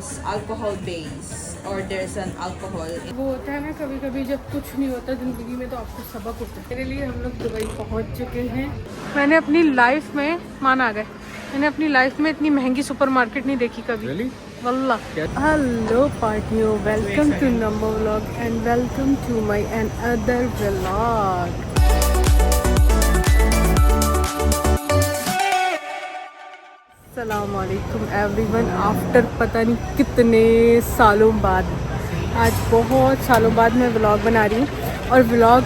is alcohol based or there's an alcohol. वो होता है ना कभी कभी जब कुछ नहीं होता ज़िंदगी में तो आपको सबक होता है। मेरे लिए हम लोग दुबई पहुंच चुके हैं। मैंने अपनी लाइफ में मान आ गए, मैंने अपनी लाइफ में इतनी महंगी सुपरमार्केट नहीं देखी कभी। really? वल्लाह। हेलो पार्टियों, वेलकम टू नंबो vlog and welcome to my another vlog. अस्सलाम वालेकुम एवरीवन। आफ्टर पता नहीं कितने सालों बाद, आज बहुत सालों बाद मैं व्लॉग बना रही हूँ। और व्लॉग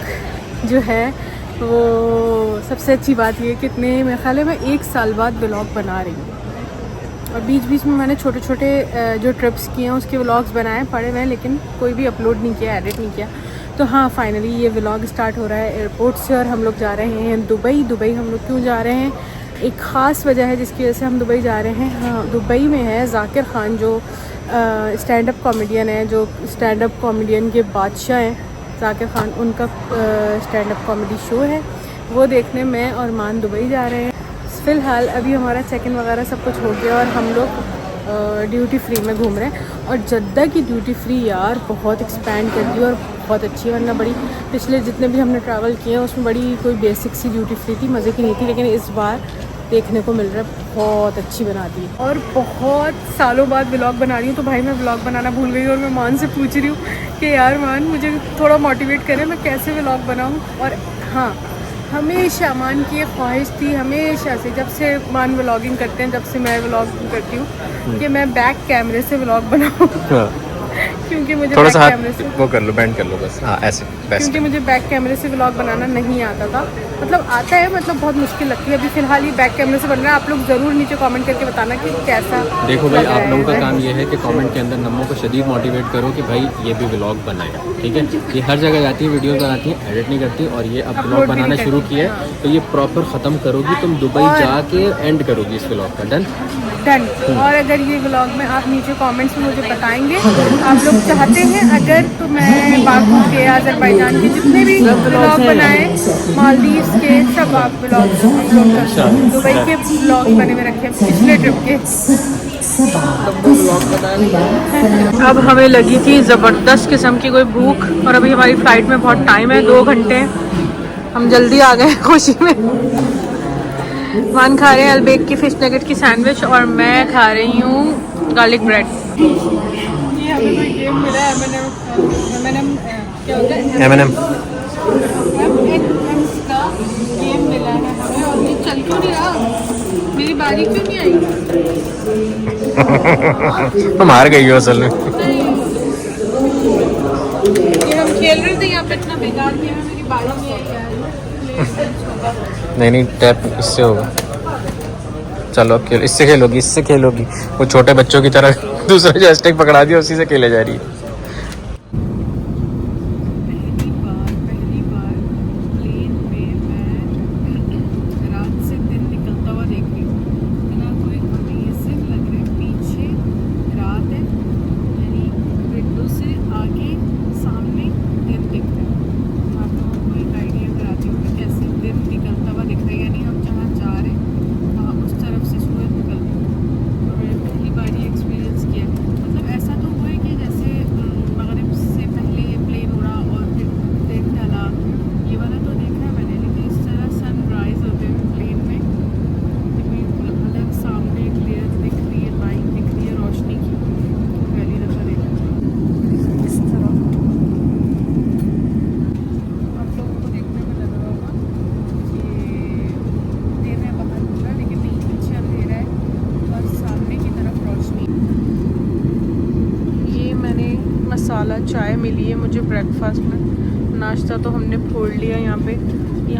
जो है वो सबसे अच्छी बात ये कितने मेरे ख्याल में 1 साल बाद व्लॉग बना रही हूँ। और बीच बीच में मैंने छोटे छोटे जो ट्रिप्स किए हैं उसके व्लॉग्स बनाए पड़े हुए हैं, लेकिन कोई भी अपलोड नहीं किया, एडिट नहीं किया। तो हाँ, फाइनली ये व्लॉग स्टार्ट हो रहा है एयरपोर्ट से और हम लोग जा रहे हैं दुबई। दुबई हम लोग क्यों जा रहे हैं, एक ख़ास वजह है जिसकी वजह से हम दुबई जा रहे हैं। हाँ, दुबई में है जाकिर ख़ान जो स्टैंड अप कॉमेडियन है, जो स्टैंड अप कॉमेडियन के बादशाह हैं जाकिर ख़ान, उनका स्टैंड अप कॉमेडी शो है। वो देखने मैं और मान दुबई जा रहे हैं। फ़िलहाल अभी हमारा चेक इन वगैरह सब कुछ हो गया और हम लोग ड्यूटी फ्री में घूम रहे हैं। और जद्दा की ड्यूटी फ्री यार बहुत एक्सपैंड कर दी और बहुत अच्छी है। वरना बड़ी पिछले जितने भी हमने ट्रैवल किए हैं उसमें बड़ी कोई बेसिक सी ड्यूटी फ्री थी, मज़े की नहीं थी। लेकिन इस बार देखने को मिल रहा है बहुत अच्छी बना दी है। और बहुत सालों बाद व्लॉग बना रही हूँ, तो भाई मैं व्लॉग बनाना भूल गई और मैं मान से पूछ रही हूँ कि यार मान मुझे थोड़ा मोटिवेट करें, मैं कैसे व्लॉग बनाऊँ। और हाँ, हमेशा मान की एक ख्वाहिश थी हमेशा से, जब से मान व्लॉगिंग करते हैं, जब से मैं व्लॉगिंग करती हूँ कि मैं बैक कैमरे से व्लॉग बनाऊँ। क्योंकि मुझे थोड़ा बैक सा कैमरे से वो कर लो, बैंड कर लो बस। हाँ ऐसे बेस्ट। क्योंकि मुझे बैक कैमरे से व्लॉग बनाना नहीं आता था, मतलब आता है, मतलब बहुत मुश्किल लगती है। अभी फिलहाल ही बैक कैमरे से बन रहा है। आप लोग ज़रूर नीचे कमेंट करके बताना कि कैसा। देखो भाई, आप लोगों का काम ये है कि कमेंट के अंदर नम्मो को शदीद मोटिवेट करो कि भाई ये भी व्लॉग बनाए, ठीक है। ये हर जगह जाती है, वीडियोस बनाती है, एडिट नहीं करती, और ये अब व्लॉग बनाना शुरू किया है तो ये प्रॉपर ख़त्म करोगी, तुम दुबई जाके एंड करोगी इस व्लॉग का। डन। और अगर ये व्लॉग में आप नीचे कमेंट्स में मुझे बताएंगे आप लोग चाहते हैं अगर, तो मैं बाकू के, अज़रबैजान के जितने भी व्लॉग बनाए, मालदीव्स के, सब आप व्लॉग दुबई के व्लॉग बने हुए रखे पिछले ट्रिप के। अब हमें लगी थी ज़बरदस्त किस्म की कोई भूख, और अभी हमारी फ़्लाइट में बहुत टाइम है, 2 घंटे। हम जल्दी आ गए खुशी में। मान खा रहे हैं अलबेक की फ़िश नगेट की सैंडविच और मैं खा रही हूँ गार्लिक ब्रेड। ये हमें कोई गेम मिला है, M&M क्या होता है, M&M का गेम मिला है हमें, और ये चल क्यों नहीं रहा, मेरी बारी क्यों नहीं आई। तुम हार गई हो असल में। ये हम खेल रहे थे यहाँ पे, इतना बेकार गेम है, मेरी बारी नहीं आई यार। नहीं टैप इससे होगा। चलो अब खेल, इससे खेलोगी, इससे खेलोगी। वो छोटे बच्चों की तरह दूसरा जॉयस्टिक पकड़ा दिया, उसी से खेले जा रही है। पहली बार प्लेन में मैं रात से दिन निकलता हुआ देख रही हूँ। इतना कोई अमेजिंग लग रहा है। पीछे रात है, यानी विंडो से आगे सामने दिन दिख रहा है। आप लोगों को एक आइडिया कराती हूँ कि कैसे दिन निकलता हुआ दिख रहा है, यानी हम जहाँ जा रहे हैं वहाँ उस तरफ से सूरज निकल रही है। और मैंने पहली बार ये एक्सपीरियंस किया, मतलब ऐसा तो हुआ है कि जैसे मगरिब से पहले ये प्लेन उड़ा और फिर दिन ढला, ये वाला तो देखा है मैंने, लेकिन इस तरह सनराइज होते हुए प्लेन में बिल्कुल अलग सामने क्लियर दिख रही है, लाइन दिख रही है रोशनी की, पहली दफ़ा देखा इस तरह। आप लोगों को देखने में लग रहा होगा कि दिन है बाहर पूरा, लेकिन नहीं, पीछे अंधेरा है और सामने की तरफ रोशनी। ये मैंने मसाला चाय मिली है मुझे ब्रेकफास्ट में। नाश्ता तो हमने फोड़ लिया यहाँ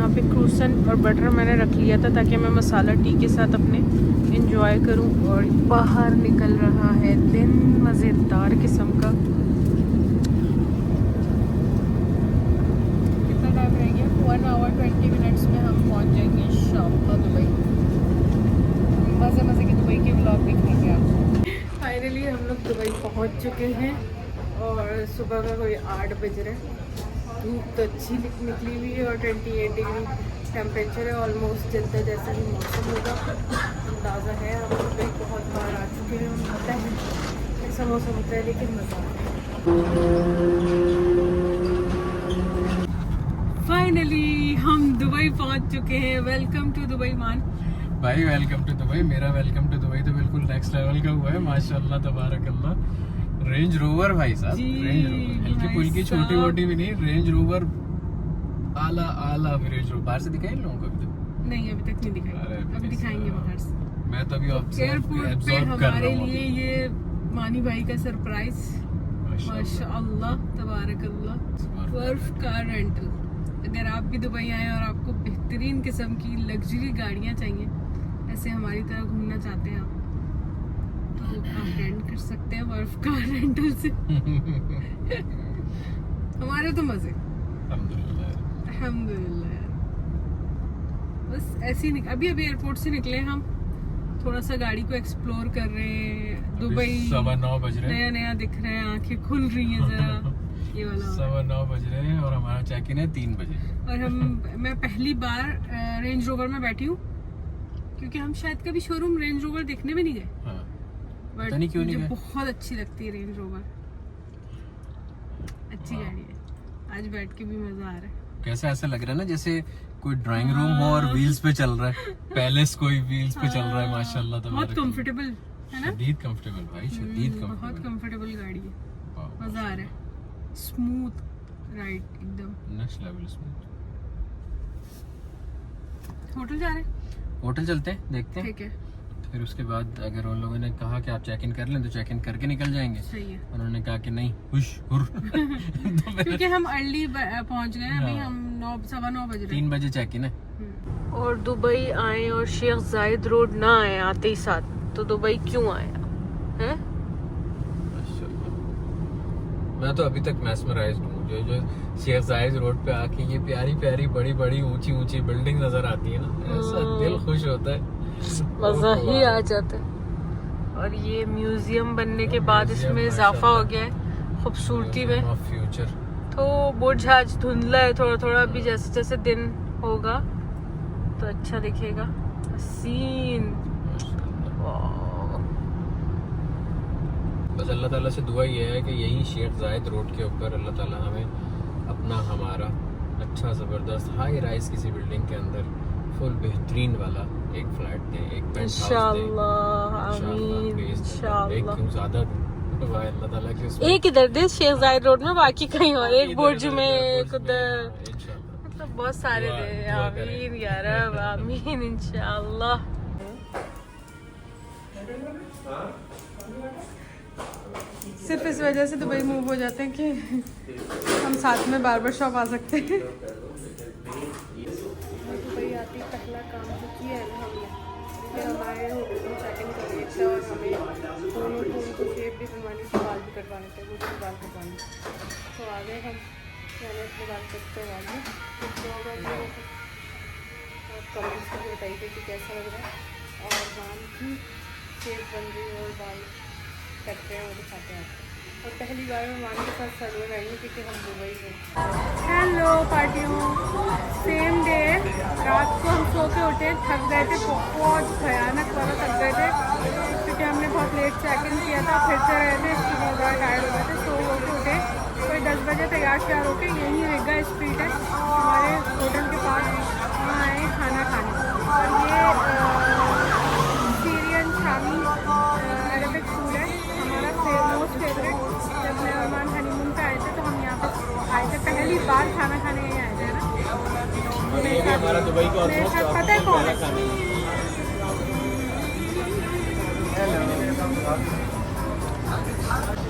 पे क्रूसन और बटर मैंने रख लिया था ताकि मैं मसाला टी के साथ अपने इंजॉय करूँ। और बाहर निकल रहा है दिन मज़ेदार किस्म का। कितना टाइम रह गया, 1 आवर 20 मिनट्स में हम पहुँच जाएंगे इंशाअल्लाह दुबई। मज़े की दुबई के व्लॉग देखेंगे आप। फाइनली हम लोग दुबई पहुँच चुके हैं और सुबह का कोई 8 बज रहे हैं। धूप तो अच्छी निकली हुई है और 28 डिग्री टेम्परेचर है। ऑलमोस्ट जद्दा जैसा ही मौसम होगा, अंदाज़ा है। हम लोग बहुत बार आ चुके हैं, पता है इस जैसा मौसम होता है, लेकिन मज़ा आता है। फाइनली हम दुबई पहुंच चुके हैं। वेलकम टू दुबई मान। भाई वेलकम टू दुबई। मेरा वेलकम टू दुबई तो बिल्कुल नेक्स्ट लेवल का हुआ है, माशाल्लाह तबारकल्लाह। रेंज रोवर भाई साहब, रेंज रोवर हल्की फुल्की छोटी मोटी भी नहीं, रेंज रोवर आला रेंज रोवर। बाहर से दिखाई इन लोगों को अभी तक? नहीं, अभी तक नहीं दिखाई, अभी दिखाएंगे बाहर से। मैं तो अभी एयरपोर्ट पे हमारे लिए ये मानी भाई का सरप्राइज, माशाअल्लाह तबारकल्लाह। बर्फ का रेंटल। अगर आप भी दुबई आए और आपको बेहतरीन किस्म की लग्जरी गाड़ियाँ चाहिए, ऐसे हमारी तरह घूमना चाहते हैं आप, तो आप रेंट कर सकते हैं बर्फ का रेंटल से। हमारे तो मजे, अल्हम्दुलिल्लाह। बस ऐसे ही अभी एयरपोर्ट से निकले हम, थोड़ा सा गाड़ी को एक्सप्लोर कर रहे हैं। दुबई 9:15 बज रहे हैं, नया दिख रहा है, आंखें खुल रही हैं जरा। ये वाला 9:15 बज रहे हैं और हमारा चेक इन है 3 बजे। और मैं पहली बार रेंज रोवर में बैठी हूँ, क्योंकि हम शायद कभी शोरूम रेंज रोवर देखने भी नहीं गए। हाँ। बट पता नहीं क्यों नहीं मुझे गए। बहुत अच्छी लगती है रेंज रोवर, अच्छी गाड़ी है। आज बैठ के भी मजा आ रहा है। कैसा ऐसा लग रहा है ना जैसे कोई ड्राइंग रूम हो और व्हील्स पे चल रहा है, पैलेस कोई व्हील्स पे चल रहा है, माशाल्लाह बहुत कंफर्टेबल है ना, शदीद कंफर्टेबल भाई, शदीद बहुत कंफर्टेबल। कंफर्टेबल गाड़ी है, मजा आ रहा है। स्मूथ राइड एकदम, नेक्स्ट लेवल स्मूथ। होटल जा रहे हैं, होटल चलते हैं, देखते हैं। ठीक है, फिर उसके बाद अगर उन लोगों ने कहा कि आप चेक इन कर लें तो चेक इन करके निकल जाएंगे। सही है। उन्होंने कहा कि नहीं हुश हुर। तो फिर क्योंकि हम अर्ली पहुंच गए हैं, अभी हाँ। हम 9:15 बज रहे 3 बजे चेक इन है। हैं। और दुबई आए और शेख जायद रोड ना आए आते ही साथ, तो दुबई क्यों आए हैं? मैं तो अभी तक मैस्मराइज्ड हूँ, जो शेख जायद रोड पे आके ये प्यारी प्यारी बड़ी बड़ी ऊंची ऊंची बिल्डिंग नजर आती है ना, ऐसा दिल खुश होता है, मजा ही आ जाता है। और ये म्यूजियम बनने के बाद इसमें इजाफा हो गया है खूबसूरती में। फ्यूचर तो बुर्ज आज धुंधला है थोड़ा थोड़ा, अभी जैसे जैसे दिन होगा तो अच्छा दिखेगा सीन। बस अल्लाह ताला से दुआ ये है कि यही शेख जायद रोड के ऊपर अल्लाह ताला हमें अपना हमारा अच्छा ज़बरदस्त हाई राइज किसी बिल्डिंग के अंदर फुल बेहतरीन वाला एक फ्लैट दे, एक पेंट हाउस दे इंशाल्लाह, आमीन, प्लीज। एक इंशाल्लाह। क्यों ज़्यादा भाई अल्लाह ताला की उसमें एक इधर दे शेख जायद रोड में, बाकी कहीं और, एक बुर्ज में, एक उधर, इंशाल्लाह। मतलब बहुत सारे दे। आमीन या रब, आमीन इंशाल्लाह। सिर्फ इस वजह से दुबई मूव हो जाते हैं कि हम साथ में बार्बर शॉप आ सकते हैं। दुबई आती पहला काम जो किया है ना हमने, कि हमारे होटल में चेक इन कर दिया था और हमें दोनों को उनको शेप भी बनवानी थी, बाल भी कटवाने थे, वो भी बाल कटवाने। तो आ गए हम, मैंने अपने बाल कटते हुए में और कमेंट्स में बताइए कि कैसा लग रहा है। और बाल की शेप बन रही है और बाल कट रहे हैं, वो दिखाते हैं आपको। और पहली बार मैं मान के साथ सलवर आई हूँ क्योंकि हम दुबई से। हेलो पार्टियों, सेम डे रात को हम सो के उठे, थक गए थे, बहुत भयानक वाला थक गए थे क्योंकि हमने बहुत लेट चेक इन किया था, फिरते रहे थे, इसलिए बहुत ज़्यादा टायर्ड हो गए थे। सो हो के उठे, कोई 10 बजे तैयार श्यार होके यहीं रेगा स्ट्रीट है हमारे होटल के पास, वहाँ आए खाना खाने। और ये सीरियन शामी अरबिक फूड है, हमारा मोस्ट फेवरेट। जब मेहमान हनीमून पे आए थे तो हम यहाँ पे आए थे, पहली बार खाना खाने यहीं आए थे ना। हमारा दुबई को मेरे साथ पता है कौन है?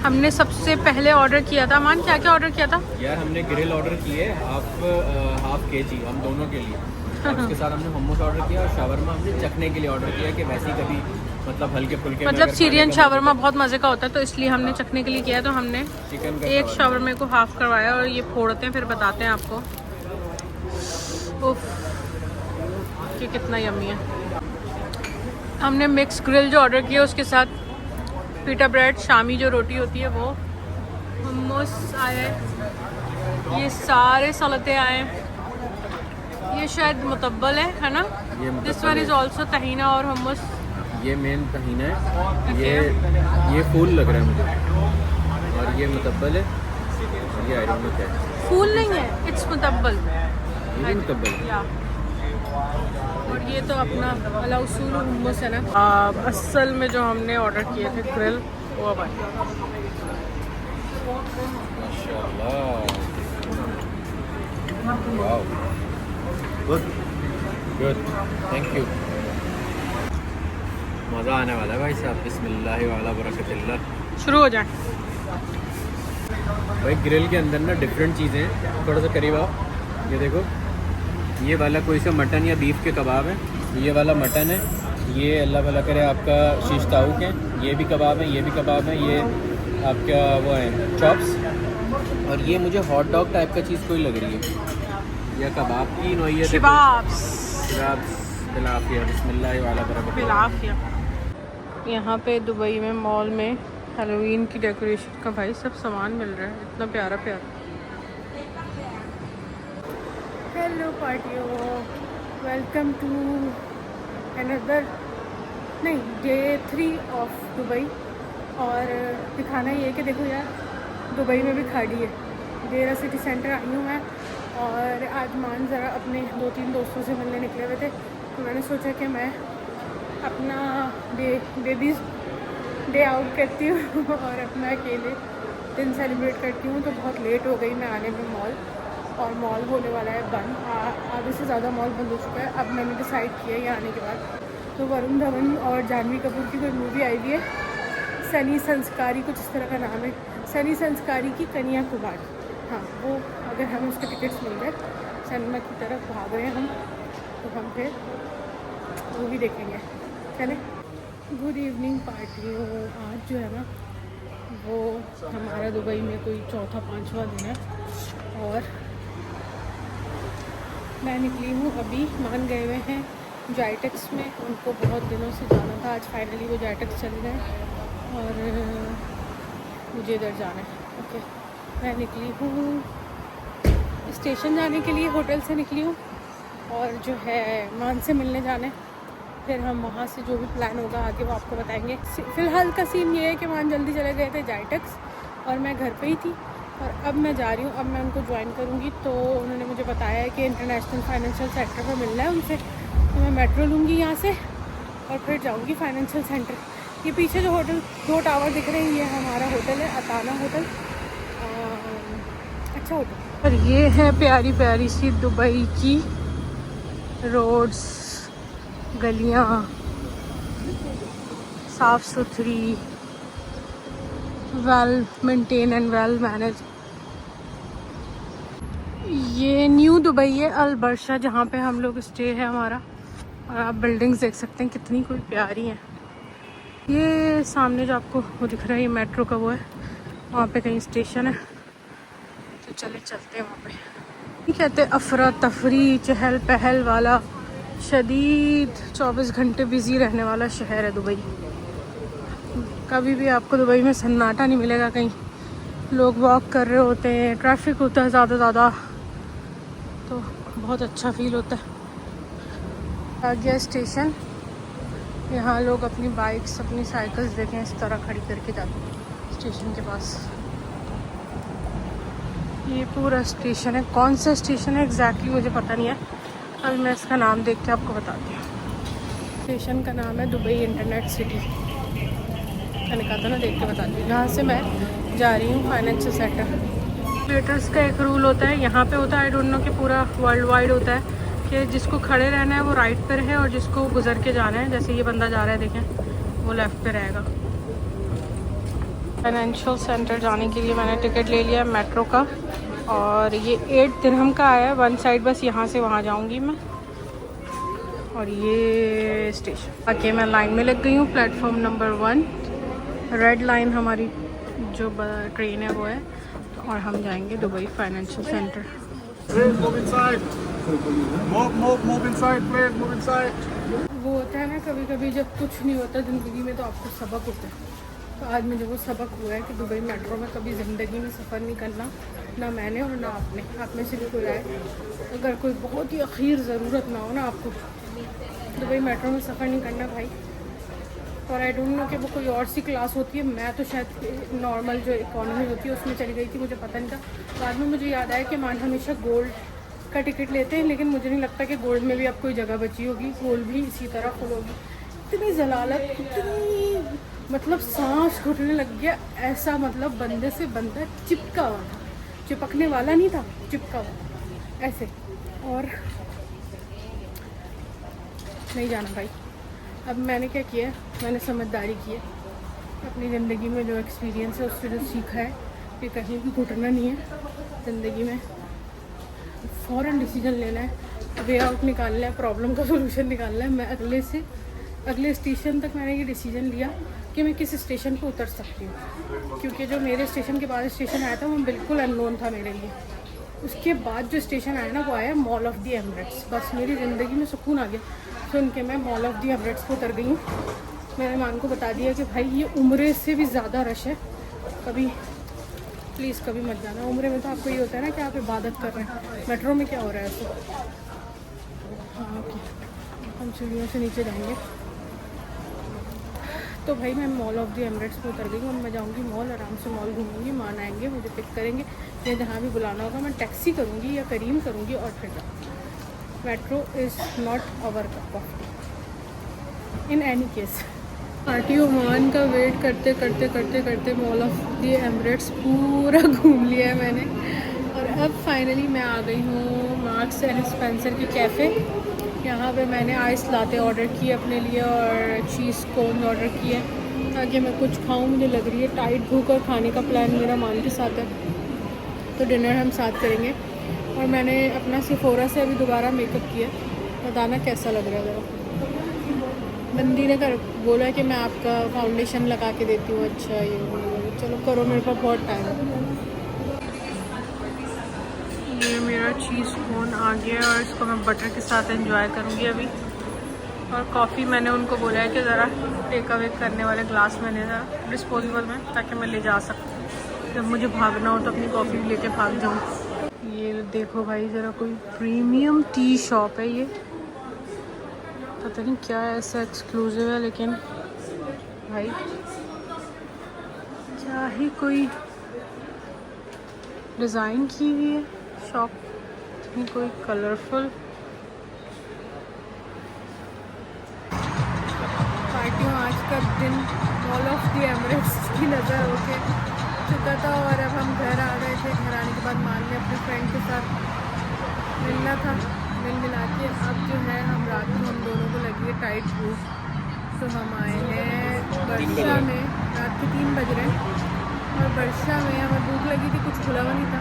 हमने सबसे पहले ऑर्डर किया था, मान क्या क्या ऑर्डर किया था यार? हमने ग्रिल ऑर्डर किए हाफ केजी हम दोनों के लिए, और उसके साथ हमने मोमोस ऑर्डर किया और शावरमा हमने चखने के लिए ऑर्डर किया कि वैसे ही कभी मतलब हल्के फुल्के में मतलब अगर सीरियन खाने का शावरमा बहुत मज़े का होता है, तो इसलिए हमने चखने के लिए किया। तो हमने चिकन का एक शावरमा को हाफ करवाया और ये फोड़ते हैं फिर बताते हैं आपको। उफ, ये कितना यम्मी है। हमने मिक्स ग्रिल जो ऑर्डर किया उसके साथ पीटा ब्रेड, शामी जो रोटी होती है वो, hummus आए, ये सारे सलाते आए, ये शायद मुतब्बल है ना? ये मुतब्बल दिस वन इज ऑल्सो तहीना और hummus। ये मेन तहीना है, ये फूल लग रहा है मुझे, और ये मुतब्बल है, और ये आई डोंट नो क्या है। फूल नहीं है, इट्स मुतब्बल। ये भी मुतब्बल है। या और ये तो अपना अला उसूल हुम्मस है ना। असल में जो हमने ऑर्डर किए थे ग्रिल, वो अब आए। माशाल्लाह, वाओ, गुड, थैंक यू। मज़ा आने वाला है भाई साहब। बिस्मिल्लाह वाला बरकतिल्लाह। शुरू हो जाए। भाई ग्रिल के अंदर ना डिफरेंट चीज़ें हैं, थोड़ा सा करीब आओ। ये देखो, ये वाला कोई सा मटन या बीफ के कबाब है, ये वाला मटन है, ये अल्लाह भला करे आपका शीश ताऊक है, ये भी कबाब है, ये भी कबाब है, ये आपका वो है चॉप्स, और ये मुझे हॉट डॉग टाइप का चीज़ कोई लग रही है, या कबाब की नोयत है। बिलाफिया, बिस्मिल्लाह वाला बरकत। यहाँ पे दुबई में मॉल में हैलोवीन की डेकोरेशन का भाई सब सामान मिल रहा है, इतना प्यारा प्यारा। हेलो पार्टियों, welcome to another day 3 of Dubai. और दिखाना ये है कि देखो यार, दुबई में भी खाड़ी है। देरा सिटी सेंटर आई हूँ मैं, और आज मान ज़रा अपने 2-3 दोस्तों से मिलने निकले हुए थे, तो मैंने सोचा कि मैं अपना बेबीज़ डे आउट करती हूँ और अपना अकेले दिन सेलिब्रेट करती हूँ। तो बहुत लेट हो गई मैं आने में मॉल, और मॉल होने वाला है बंद। आधे से ज़्यादा मॉल बंद हो चुका है। अब मैंने डिसाइड किया है यहाँ आने के बाद, तो वरुण धवन और जानवी कपूर की कोई मूवी आई हुई है, सनी संस्कारी, कुछ इस तरह का नाम है, सनी संस्कारी की कन्या कुमार। हाँ, वो अगर हमें उसके टिकट्स मिल गए, सिनेमा की तरफ भाग रहे हैं हम, तो हम फिर वो भी देखेंगे। चले। गुड इवनिंग पार्टियों। आज जो है ना, वो हमारा दुबई में कोई 4था-5वां दिन है, और मैं निकली हूँ अभी। मान गए हुए हैं जाइटेक्स में, उनको बहुत दिनों से जाना था, आज फाइनली वो जाइटेक्स चले गए, और मुझे इधर जाना है। ओके, मैं निकली हूँ स्टेशन जाने के लिए, होटल से निकली हूँ, और जो है मान से मिलने जाना है। फिर हम वहाँ से जो भी प्लान होगा आगे वो आपको बताएंगे। फ़िलहाल का सीन ये है कि मान जल्दी चले गए थे जाइटेक्स, और मैं घर पे ही थी, और अब मैं जा रही हूँ। अब मैं उनको ज्वाइन करूँगी, तो उन्होंने मुझे बताया है कि इंटरनेशनल फाइनेंशियल सेंटर पर मिलना है उनसे, तो मैं मेट्रो लूँगी यहाँ से और फिर जाऊँगी फाइनेंशियल सेंटर। ये पीछे जो होटल 2 टावर दिख रहे हैं, ये हमारा होटल है, अताना होटल, अच्छा होटल। और ये है प्यारी प्यारी सी दुबई की रोड्स, गलियाँ साफ़ सुथरी, well maintain and well manage. ये न्यू दुबई है, अल बर्शा, जहाँ पे हम लोग स्टे है हमारा, और आप बिल्डिंग्स देख सकते हैं कितनी कोई प्यारी हैं। ये सामने जो आपको वो दिख रहा है, ये मेट्रो का वो है, वहाँ पे कहीं स्टेशन है, तो चले चलते हैं वहाँ पे। ये कहते हैं अफरा तफरी, चहल पहल वाला, शदीद 24 घंटे बिज़ी रहने वाला शहर है दुबई। कभी भी आपको दुबई में सन्नाटा नहीं मिलेगा, कहीं लोग वॉक कर रहे होते हैं, ट्रैफिक होता है ज़्यादा, तो बहुत अच्छा फील होता है। आ गया स्टेशन, यहाँ लोग अपनी बाइक्स, अपनी साइकिल्स देखें इस तरह खड़ी करके जाते हैं स्टेशन के पास। ये पूरा स्टेशन है, कौन सा स्टेशन है एग्जैक्टली मुझे पता नहीं है, अभी मैं इसका नाम देख के आपको बताती हूँ। स्टेशन का नाम है दुबई इंटरनेट सिटी, मैंने कहा था ना देख के बताती हूँ। यहाँ से मैं जा रही हूँ फाइनेंशियल सेंटर। थिएटर्स का एक रूल होता है, यहाँ पे होता है, आई डोंट नो कि पूरा वर्ल्ड वाइड होता है, कि जिसको खड़े रहना है वो राइट पर है, और जिसको गुजर के जाना है, जैसे ये बंदा जा रहा है देखें, वो लेफ़्ट पे रहेगा। फाइनेंशियल सेंटर जाने के लिए मैंने टिकट ले लिया है मेट्रो का, और ये 8 दिरहम का आया है, 1 साइड, बस यहाँ से वहाँ जाऊँगी मैं। और ये स्टेशन आके मैं लाइन में लग गई हूँ, प्लेटफॉर्म नंबर 1, रेड लाइन हमारी जो ट्रेन है वो है, और हम जाएंगे दुबई फाइनेंशियल सेंटर। वो होता है ना कभी कभी जब कुछ नहीं होता ज़िंदगी में, तो आपको सबक होता है। तो आज मुझे वो सबक हुआ है कि दुबई मेट्रो में कभी ज़िंदगी में सफ़र नहीं करना, ना मैंने और ना आपने। आप में से भी कोई आए, अगर कोई बहुत ही अखीर ज़रूरत ना हो ना आपको, दुबई मेट्रो में सफ़र नहीं करना भाई, और आई डोंट नो कि वो कोई और सी क्लास होती है। मैं तो शायद नॉर्मल जो इकोनॉमी होती है उसमें चली गई थी, मुझे पता नहीं था। बाद में मुझे याद आया कि मान हमेशा गोल्ड का टिकट लेते हैं, लेकिन मुझे नहीं लगता कि गोल्ड में भी अब कोई जगह बची होगी, गोल्ड भी इसी तरह फुल होगी। इतनी जलालत, इतनी मतलब सांस घुटने लग गया ऐसा, मतलब बंदे से बंदा चिपका हुआ था, चिपकने वाला नहीं था, चिपका हुआ ऐसे। और नहीं जाना भाई। अब मैंने क्या किया, मैंने समझदारी की है अपनी ज़िंदगी में, जो एक्सपीरियंस है उससे जो सीखा है कि कहीं भी घुटना नहीं है ज़िंदगी में, फ़ौरन डिसीजन लेना है, वे आउट निकालना है, प्रॉब्लम का सोल्यूशन निकालना है। मैं अगले स्टेशन तक मैंने ये डिसीजन लिया कि मैं किस स्टेशन पर उतर सकती हूँ, क्योंकि जो मेरे स्टेशन के बाद स्टेशन आया था वो बिल्कुल अननोन था मेरे लिए। उसके बाद जो स्टेशन आया ना वो आया मॉल ऑफ दी एमिरेट्स। बस मेरी ज़िंदगी में सुकून आ गया सुन के। मैं मॉल ऑफ दी एमिरेट्स पर उतर गई हूँ। मैंने मान को बता दिया कि भाई ये उम्रे से भी ज़्यादा रश है, कभी प्लीज़ कभी मत जाना। उम्रे में तो आपको ये होता है ना कि आप इबादत कर रहे हैं, मेट्रो में क्या हो रहा है ऐसे। हाँ ओके, हम सीढ़ियों से नीचे जाएंगे। तो भाई मैं मॉल ऑफ दी एमिरेट्स पे उतर गई हूँ। मैं जाऊँगी मॉल, आराम से मॉल घूमूंगी, मान आएंगे, मुझे पिक करेंगे, या जहाँ भी बुलाना होगा मैं टैक्सी करूँगी या करीम करूँगी और फिर जाऊँगी। Metro is not our cup of tea in any case. Party Oman का वेट करते करते करते करते मॉल ऑफ दी एमिरेट्स पूरा घूम लिया है मैंने, और अब फाइनली मैं आ गई हूँ मार्क्स एंड स्पेंसर के कैफ़े। यहाँ पे मैंने आइस लाते ऑर्डर किए अपने लिए और चीज़ कोन ऑर्डर किए ताकि मैं कुछ खाऊँ। मुझे लग रही है टाइट भूख, और खाने का प्लान मेरा मान के साथ है, तो डिनर हम साथ करेंगे। और मैंने अपना सिफोरा से अभी दोबारा मेकअप किया, बताना कैसा लग रहा है ज़रा। बंदी ने बोला कि मैं आपका फाउंडेशन लगा के देती हूँ। अच्छा ये चलो करो, मेरे पास बहुत टाइम है। ये मेरा चीज़ कोन आ गया और इसको मैं बटर के साथ एंजॉय करूँगी अभी। और कॉफ़ी मैंने उनको बोला है कि ज़रा टेक अवे करने वाले ग्लास में लेना, डिस्पोजेबल में, ताकि मैं ले जा सकूँ। जब मुझे भागना हो तो अपनी कॉफ़ी लेके भाग जाऊँ। ये देखो भाई ज़रा, कोई प्रीमियम टी शॉप है ये, पता नहीं क्या ऐसा एक्सक्लूसिव है, लेकिन भाई क्या ही कोई डिज़ाइन की हुई है शॉप, इतनी कोई कलरफुल। पार्टियों आज का दिन मॉल ऑफ दी एमिरेट्स की नज़र होके चुका था, और अब हम घर आ गए थे। घर आने के बाद मान लिया अपने फ्रेंड के साथ मिलना था, मिला के अब जो है हम रात को हम दोनों को लगी है टाइट भूख, तो हम आए हैं बर्शा में, रात के 3 बज रहे हैं, और बर्शा में हमें भूख लगी थी, कुछ खुला हुआ नहीं था,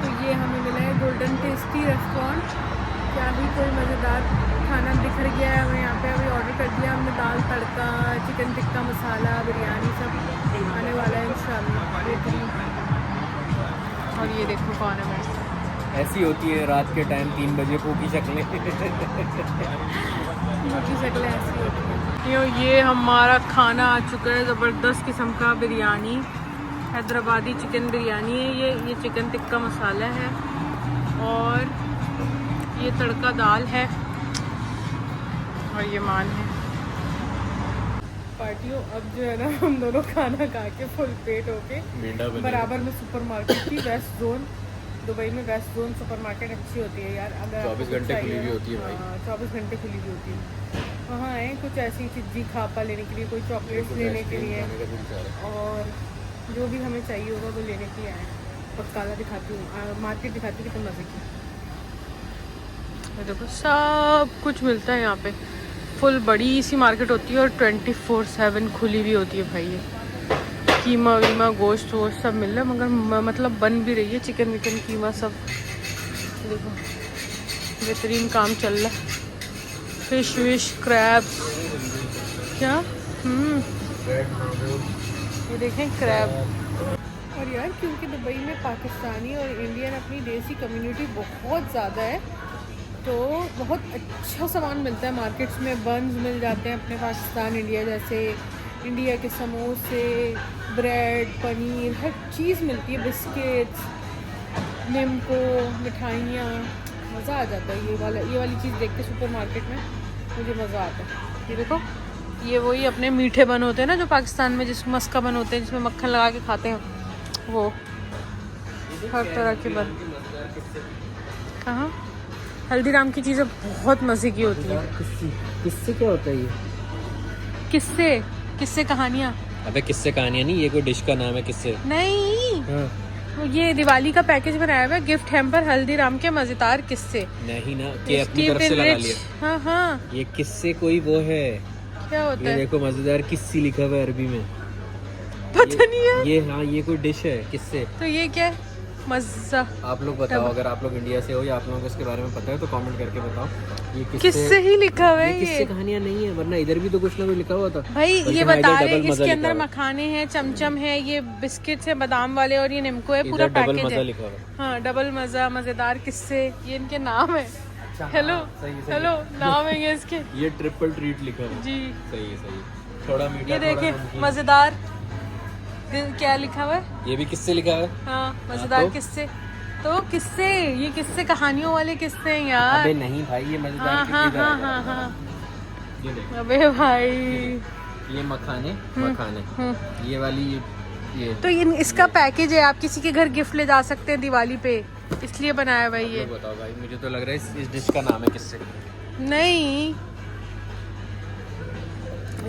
तो ये हमें मिला है गोल्डन टेस्टी रेस्टोरेंट। क्या ही कोई मज़ेदार खाना बिखर गया है हमें यहाँ पे। अभी ऑर्डर कर दिया हमने, दाल तड़का, चिकन टिक्का मसाला, बिरयानी, सब आने वाला है इंशाल्लाह बेहतरीन। और ये देखो कौन है मेरे साथ, ऐसी होती है रात के टाइम 3 बजे भूखी शक्लें। भूखी शक्लें ऐसी होती हैं। ये हमारा खाना आ चुका है, ज़बरदस्त किस्म का बिरयानी, हैदराबादी चिकन बिरयानी है ये चिकन टिक्का मसाला है, और ये तड़का दाल है, और ये मान है। पार्टियों अब जो है ना हम दोनों खाना खा के फुल पेट होके बराबर में सुपरमार्केट थी, वेस्ट जोन, दुबई में वेस्ट जोन सुपरमार्केट अच्छी होती है यार। अगर 24 घंटे खुली हुई होती है भाई। 24 घंटे खुली हुई होती है। वहाँ आए कुछ ऐसी चीज़ी खापा लेने के लिए, कोई चॉकलेट्स लेने के लिए, और जो भी हमें चाहिए होगा वो लेने के लिए आए। और काला दिखाती हूँ, मार्केट दिखाती हूँ कितने मज़े की। देखो सब कुछ मिलता है यहाँ पे, फुल बड़ी सी मार्केट होती है और 24/7 खुली भी होती है भाई। ये कीमा वीमा गोश्त वोश्त सब मिल रहा है, मगर मतलब बन भी रही है, चिकन विकन कीमा सब। देखो बेहतरीन काम चल रहा है। फिश विश क्रैब्स, क्या ये देखें क्रैब। और यार क्योंकि दुबई में पाकिस्तानी और इंडियन अपनी देसी कम्युनिटी बहुत ज़्यादा है, तो बहुत अच्छा सामान मिलता है मार्केट्स में। बन्स मिल जाते हैं अपने पाकिस्तान इंडिया जैसे, इंडिया के समोसे, ब्रेड, पनीर, हर चीज़ मिलती है, बिस्किट्स, निम्को, मिठाइयाँ। मज़ा आ जाता है ये वाली चीज़ देख के सुपर मार्केट में, मुझे मज़ा आता है। ये देखो ये वही अपने मीठे बन होते हैं ना जो पाकिस्तान में जिसमें मस्का बन होते हैं, जिसमें मक्खन लगा के खाते हैं, वो हर तरह के बन। कहाँ? हल्दीराम की चीज़ें बहुत मज़े की होती हैं। किससे क्या होता है ये? किससे किससे कहानियाँ? अबे किससे कहानियाँ नहीं, ये कोई डिश का नाम है किससे? नहीं, हाँ। ये दिवाली का पैकेज बनाया हुआ है, गिफ्ट हैम्पर हल्दीराम के मजेदार किस्से। नहीं ना, कि अपनी तरफ से लगा लिया। हाँ हाँ, ये किससे कोई वो है, क्या होता ये है? देखो मजेदार किस्सी लिखा हुआ है अरबी में। पता नहीं है। ये हाँ, ये कोई डिश है किससे। तो ये क्या है? मजा। आप लोग बताओ, अगर आप लोग इंडिया से हो या आप लोगों को इसके बारे में पता है तो कमेंट करके बताओ। ये किससे ही लिखा हुआ है ये किससे कहानियाँ नहीं है, वरना इधर भी तो कुछ ना कुछ लिखा हुआ था भाई। बल्कि ये हाँ, बता इधर रहे डबल मजा इसके लिखा अंदर हुआ है। मखाने हैं, चमचम है, ये बिस्किट है बादाम वाले, और ये निम्को है, पूरा इधर डबल पैकेज मजा है। लिखा हुआ है। हाँ, डबल मजा, मजेदार किस्से, ये इनके नाम है। अच्छा, हेलो हाँ, सही, सही। हेलो, नाम है ये इसके। ये ट्रिपल ट्रीट लिखा हुआ है। जी, सही है, सही है। थोड़ा मीठा, ये देखे थोड़ा नमकीन। मजेदार क्या लिखा हुआ है? ये भी किससे लिखा है? हाँ, मजेदार तो? किस्से। तो किस्से, ये किस्से कहानियों वाले किस्से हैं यार। अबे नहीं भाई, ये मजेदार हाँ हाँ किससे हाँ लिखा है? हाँ हाँ। ये देख, अबे भाई, ये मखाने ये वाली ये तो इसका पैकेज है, आप किसी के घर गिफ्ट ले जा सकते हैं दिवाली पे, इसलिए बनाया हुआ है ये। बताओ भाई, मुझे तो लग रहा है इस डिश का नाम है किससे। नहीं,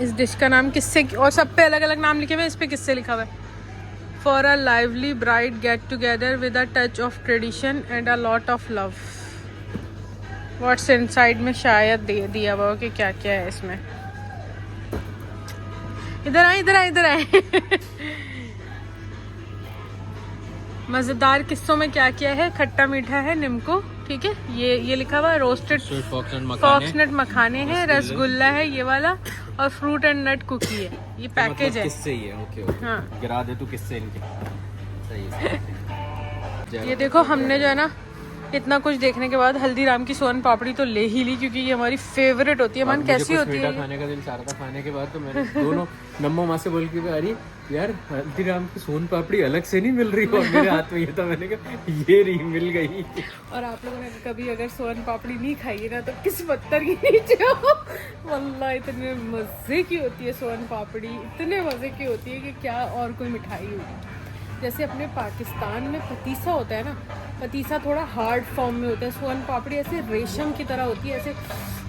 इस डिश का नाम किससे, और सब पे अलग अलग नाम लिखे हुए हैं, इस पे किससे लिखा हुआ है? For a lively bride get together with a touch of tradition and a lot of love. What's inside में शायद दे दिया हुआ कि क्या क्या है इसमें। इधर आए, इधर आए, इधर आए। मजेदार किस्सों में क्या क्या है? खट्टा मीठा है, निम्को, ठीक है, ये लिखा हुआ है, रोस्टेड फॉक्सनट मखाने हैं, रसगुल्ला है ये वाला, और फ्रूट एंड नट कुकी है। ये पैकेज मतलब है। किससे ही है? ओके ओके, हाँ। गिरा दे तू किससे इनके। सही है। ये देखो, हमने जो है ना इतना कुछ देखने के बाद हल्दीराम की सोन पापड़ी तो ले ही ली, क्योंकि ये हमारी फेवरेट होती है। मन कैसी होती है? खाने का दिल चाह रहा था खाने के बाद, तो मैंने दोनों नम्मा माँ से बोल के आ रही यार, हल्दीराम की सोन पापड़ी अलग से नहीं मिल रही, और मेरे हाथ में ये था, मैंने कहा ये रही, मिल गई। और आप लोगों ने कभी अगर सोन पापड़ी नहीं खाई है ना, तो किस पत्थर के नीचे हो। वल्लाह इतने मज़े की होती है सोन पापड़ी, इतने मज़े की होती है कि क्या और कोई मिठाई होगी। जैसे अपने पाकिस्तान में पतीसा होता है ना, पतीसा थोड़ा हार्ड फॉर्म में होता है, सोन पापड़ी ऐसे रेशम की तरह होती है, ऐसे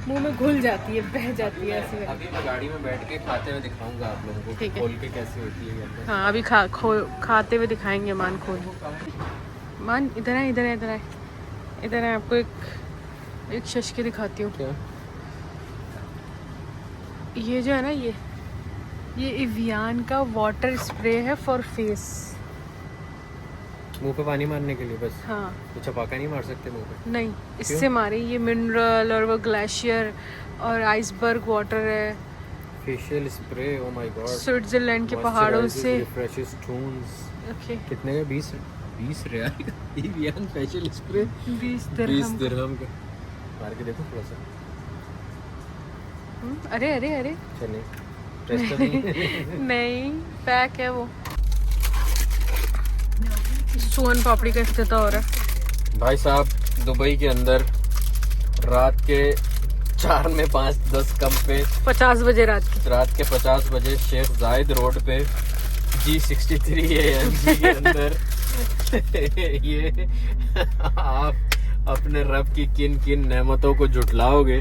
मुंह में घुल जाती है, बह जाती है ऐसे। अभी मैं गाड़ी में बैठ के खाते हुए दिखाऊंगा आप लोगों को, ठीक है। खोल के कैसी होती है। हाँ, अभी खाते हुए दिखाएंगे। मान खोल, मान इधर आए, इधर आए, इधर आए, इधर आए, आपको एक शश के दिखाती हूँ। क्या? ये जो है ना, ये एवियन का वाटर स्प्रे है फॉर फेस। मुंह पे पानी मारने के लिए बस? हाँ। तो चपाका नहीं मार सकते मुंह पे? नहीं, इससे मारे। ये मिनरल और वो ग्लेशियर और आइसबर्ग वाटर है। Facial spray, oh my God, Switzerland के पहाड़ों से। Refreshes Toons. ओके, कितने का? 20 रियाल का एवियन फेशियल स्प्रे। 20 दिरहम का। मार के देखो थोड़ा सा। अरे अरे अरे, चलिए, टेस्ट तो नहीं। नहीं, पैक है वो। सोन पापड़ी का इफ्तिताह हो रहा है। भाई साहब, दुबई के अंदर रात के 4 में 5-10 कम पे 50 बजे रात के 50 बजे शेख जायद रोड पे G63 AMG के अंदर ये आप अपने रब की किन किन नेमतों को जुटलाओगे।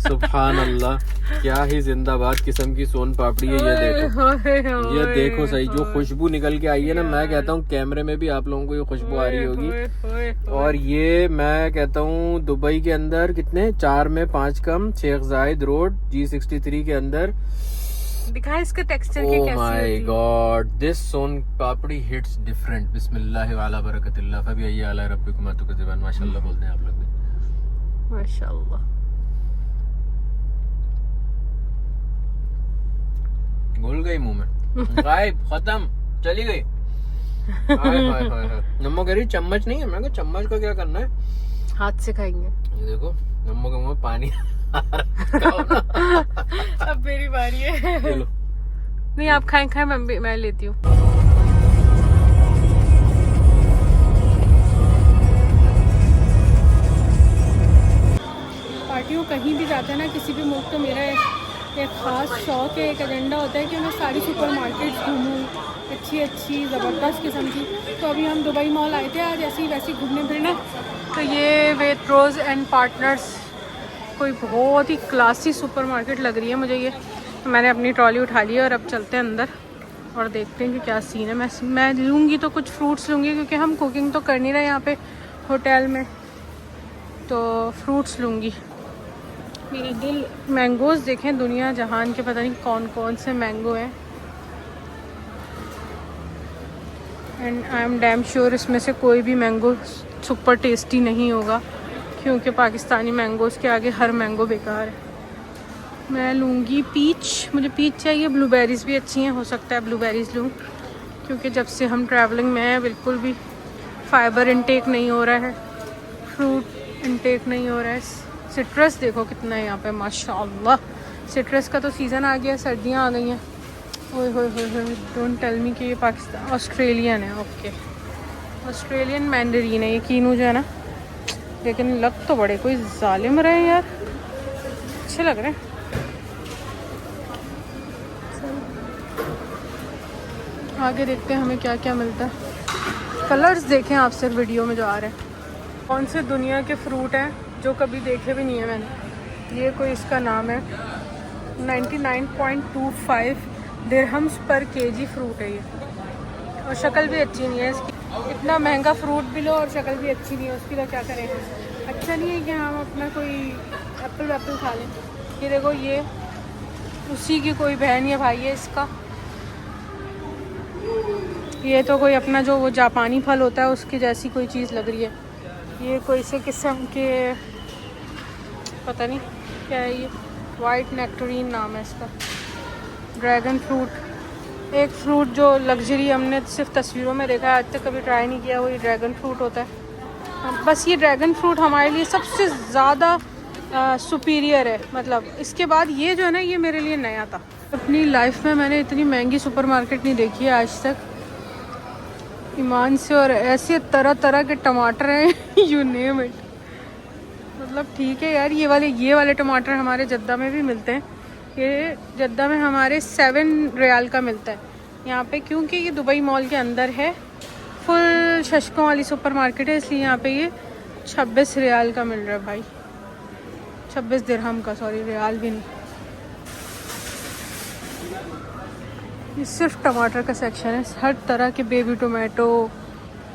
सुभान अल्लाह, क्या ही जिंदाबाद किस्म की सोन पापड़ी है। ये देखो सही, जो खुशबू निकल के आई है ना, मैं कहता हूँ कैमरे में भी आप लोगों को ये खुशबू आ रही होगी। और ये मैं कहता हूँ दुबई के अंदर कितने 4 में 5 कम, शेख जायद रोड G63 के अंदर। दिखा इसका टेक्सचर की कैसी माय होती है। God, this soan papdi hits different. बिस्मिल्लाह वाला बरकतिल्लाह, फबी अला रब्बिकुम तुकज़िबान। माशाल्लाह बोलते हैं आप लोग भी। माशाल्लाह। घुल गई मुंह में, गायब, खत्म, चली गई। हाय हाय हाय हाय। नम्मो कह रही चम्मच नहीं है। मैं कहा चम्मच का क्या करना है, हाथ से खाएंगे। ये देखो नम्मो के मुंह में पानी। अब मेरी बारी है। चलो, नहीं, आप खाएं खाएं, मैं लेती हूँ। पार्टियों कहीं भी जाते हैं ना, किसी भी मुल्क, तो मेरा एक खास शौक़ है, एक एजेंडा होता है कि मैं सारी सुपर मार्केट्स घूमूँ अच्छी ज़बरदस्त किस्म की। तो अभी हम दुबई मॉल आए थे आज ऐसी वैसी घूमने फिरने। तो ये वेट्रोज़ एंड पार्टनर्स कोई बहुत ही क्लासी सुपर मार्केट लग रही है मुझे ये। तो मैंने अपनी ट्रॉली उठा ली है और अब चलते हैं अंदर और देखते हैं कि क्या सीन है। मैं लूँगी तो कुछ फ्रूट्स लूँगी क्योंकि हम कुकिंग तो कर नहीं रहे यहाँ पे होटल में, तो फ्रूट्स लूँगी। मेरा दिल मैंगोज़ देखें, दुनिया जहान के पता नहीं कौन कौन से मैंगो हैं। And I am damn sure इसमें से कोई भी मैंगो सुपर टेस्टी नहीं होगा क्योंकि पाकिस्तानी मैंगोज़ के आगे हर मैंगो बेकार है। मैं लूँगी पीच, मुझे पीच चाहिए। ब्लूबेरीज़ भी अच्छी हैं, हो सकता है ब्लूबेरीज़ लूँ क्योंकि जब से हम ट्रैवलिंग में हैं बिल्कुल भी फाइबर इनटेक नहीं हो रहा है, फ्रूट इनटेक नहीं हो रहा है। सिट्रस देखो कितना है यहाँ पे माशाल्लाह। सिट्रस का तो सीज़न आ गया, सर्दियाँ आ गई हैं। ओए होए होए होए, डोंट टेल मी कि ये पाकिस्तान ऑस्ट्रेलियन है। ओके, ऑस्ट्रेलियन मैंडरीन है ये कीनू जो है ना, लेकिन लग तो बड़े कोई जालिम रहे हैं यार, अच्छे लग रहे हैं। आगे देखते हैं हमें क्या क्या मिलता है। कलर्स देखें आप सिर्फ वीडियो में जो आ रहे हैं। कौन से दुनिया के फ्रूट हैं जो कभी देखे भी नहीं है मैंने। ये कोई इसका नाम है 99.25 दिरहम्स पर केजी फ्रूट है ये, और शक्ल भी अच्छी नहीं है इसकी। इतना महंगा फ्रूट भी लो और शक्ल भी अच्छी नहीं है उसकी, तो क्या करेंगे। अच्छा नहीं है कि हम अपना कोई एप्पल खा लें। ये देखो ये उसी की कोई बहन या भाई है इसका। ये तो कोई अपना जो वो जापानी फल होता है उसकी जैसी कोई चीज़ लग रही है। ये कोई से किस्म के पता नहीं क्या है ये, वाइट नेक्टरीन नाम है इसका। ड्रैगन फ्रूट, एक फ्रूट जो लग्जरी हमने सिर्फ तस्वीरों में देखा है, आज तक कभी ट्राई नहीं किया, वही ड्रैगन फ्रूट होता है। बस ये ड्रैगन फ्रूट हमारे लिए सबसे ज़्यादा सुपीरियर है, मतलब इसके बाद ये जो है ना ये मेरे लिए नया था। अपनी लाइफ में मैंने इतनी महंगी सुपरमार्केट नहीं देखी है आज तक, ईमान से। और ऐसे तरह तरह के टमाटर हैं यू नेम इट। मतलब ठीक है यार, ये वाले टमाटर हमारे जद्दा में भी मिलते हैं। ये जद्दा में हमारे 7 रियाल का मिलता है यहाँ पे, क्योंकि ये दुबई मॉल के अंदर है। फुल शशकों वाली सुपरमार्केट है, इसलिए यहाँ पे ये 26 रियाल का मिल रहा है भाई। 26 दिरहम का, सॉरी रियाल भी नहीं। ये सिर्फ टमाटर का सेक्शन है, हर तरह के बेबी टोमेटो।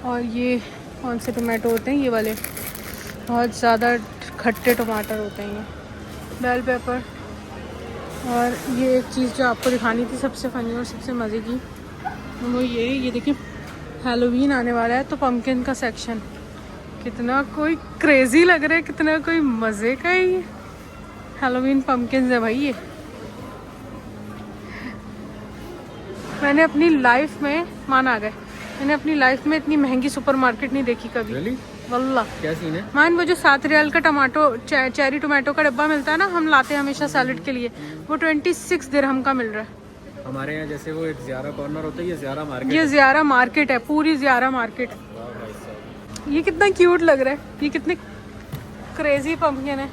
और ये कौन से टोमेटो होते हैं ये वाले, बहुत ज़्यादा खट्टे टमाटर होते हैं ये। Bell pepper. और ये एक चीज़ जो आपको दिखानी थी सबसे फ़नी और सबसे मज़े की, वो ये देखिए हैलोवीन आने वाला है, तो पम्पकिन का सेक्शन कितना कोई क्रेज़ी लग रहा है, कितना कोई मज़े का है ये। हैलोवीन पम्पकिन है भाई ये। मैंने अपनी लाइफ में, मान आ गए, मैंने अपनी लाइफ में इतनी महंगी सुपरमार्केट नहीं देखी कभी। really? वल्लाह क्या सीन है? मान वो जो 7 रियाल का टमाटो चेरी टोमेटो का डब्बा मिलता है ना, हम लाते हैं हमेशा सैलेड के लिए, वो 26 दिरहम का मिल रहा है। हमारे यहाँ जैसे वो एक ज़ियारा कॉर्नर होता है, ये ज़ियारा मार्केट। ये ज़ियारा मार्केट है, पूरी ज़ियारा मार्केट। ये कितना क्यूट लग रहा है, ये कितने क्रेजी पम्पकिन है।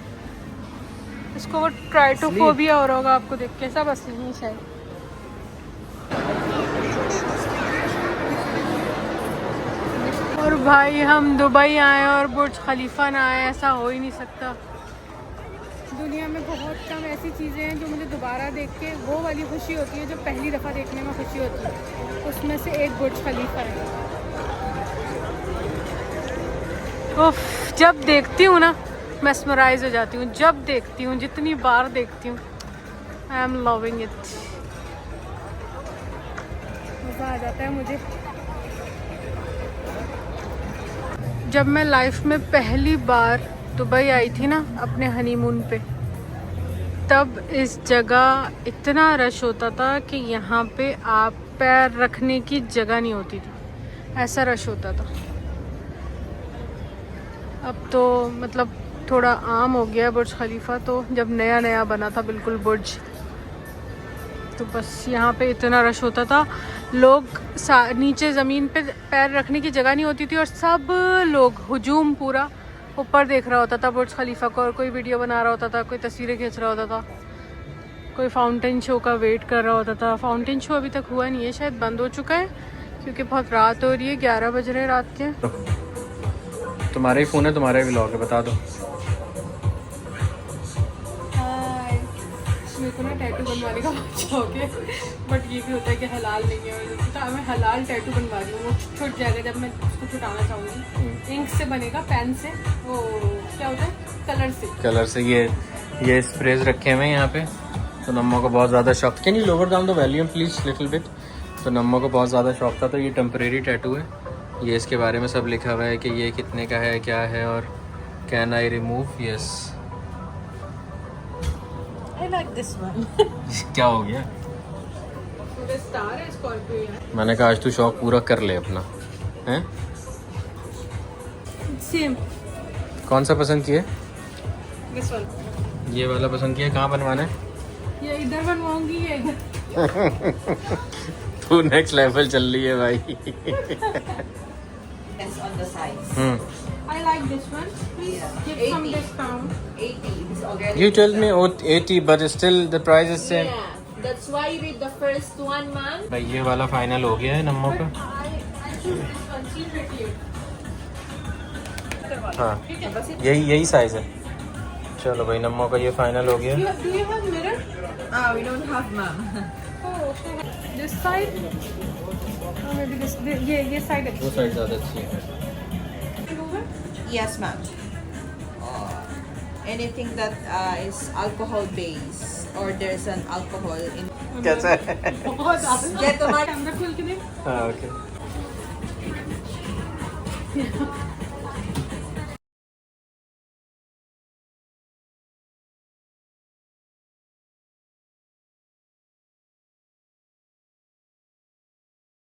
इसको वो ट्राइटोफोबिया हो रहा होगा आपको देख के, सब असली नहीं शायद। और भाई हम दुबई आए और बुर्ज खलीफा ना आए, ऐसा हो ही नहीं सकता। दुनिया में बहुत कम ऐसी चीज़ें हैं जो मुझे दोबारा देख के वो वाली खुशी होती है जो पहली दफ़ा देखने में खुशी होती है, उसमें से एक बुर्ज खलीफा है। उफ, जब देखती हूँ ना मैस्मराइज हो जाती हूँ, जब देखती हूँ, जितनी बार देखती हूँ। आई एम लविंग इट, मज़ा आ जाता है मुझे। जब मैं लाइफ में पहली बार दुबई आई थी ना अपने हनीमून पे, तब इस जगह इतना रश होता था कि यहाँ पे आप पैर रखने की जगह नहीं होती थी, ऐसा रश होता था। अब तो मतलब थोड़ा आम हो गया बुर्ज खलीफा, तो जब नया नया बना था बिल्कुल बुर्ज, तो बस यहाँ पे इतना रश होता था, लोग नीचे ज़मीन पे पैर रखने की जगह नहीं होती थी और सब लोग हुजूम पूरा ऊपर देख रहा होता था बुर्ज खलीफा को, और कोई वीडियो बना रहा होता था, कोई तस्वीरें खींच रहा होता था। कोई फाउंटेन शो का वेट कर रहा होता था। फाउंटेन शो अभी तक हुआ नहीं है, शायद बंद हो चुका है क्योंकि बहुत रात हो रही है, 11 बज रहे हैं रात के। तुम्हारा ही फ़ोन है, तुम्हारा ही व्लॉग है, बता दो। मेरे को ना टैटू बनवाने का बहुत शौक है, बट ये भी होता है कि हलाल नहीं है, तो मैं हलाल टैटू बनवा रही हूँ। वो छुट जाएगा जब मैं उसको छुटाना चाहूँगी। इंक से बनेगा, पेन से, वो क्या होता है, कलर से। ये स्प्रेज रखे हुए हैं यहाँ पे। तो नम्मो को बहुत ज़्यादा शौक, can you lower down the volume please little bit. तो नम्मो को बहुत ज़्यादा शौक था, तो ये टेम्परेरी टैटू है। ये इसके बारे में सब लिखा हुआ है कि ये कितने का है, क्या है, और can I remove. Yes, I like this one. क्या हो गया? स्टार है स्कॉर्पियो यार। मैंने कहा आज तू शौक पूरा कर ले अपना, हैं? सेम कौन सा पसंद किए? This one. ये वाला पसंद किया। कहाँ बनवाना है? ये इधर बनवाऊंगी या इधर? तू नेक्स्ट लेवल चल रही है भाई। Yes, on the sides. I like this one. Please give some 80. discount. 80 is already. You told me 80, but still the price is same. Yeah, that's why with the first one, man. भाई ये वाला final हो गया है नम्मो का। I choose this one. See pretty. हाँ, ठीक है बस। यही साइज है। चलो भाई, नम्मो का ये फाइनल हो गया। Do you have mirror? Ah, we don't have, ma'am. Oh, okay. This side? Or maybe this. ये side है। वो साइड ज़्यादा अच्छी है। Yes, ma'am. Anything that is alcohol based or there's an alcohol in. कैसा है? बहुत ज़्यादा। Get the mic. कैमरा खोल के देख। हाँ, ओके।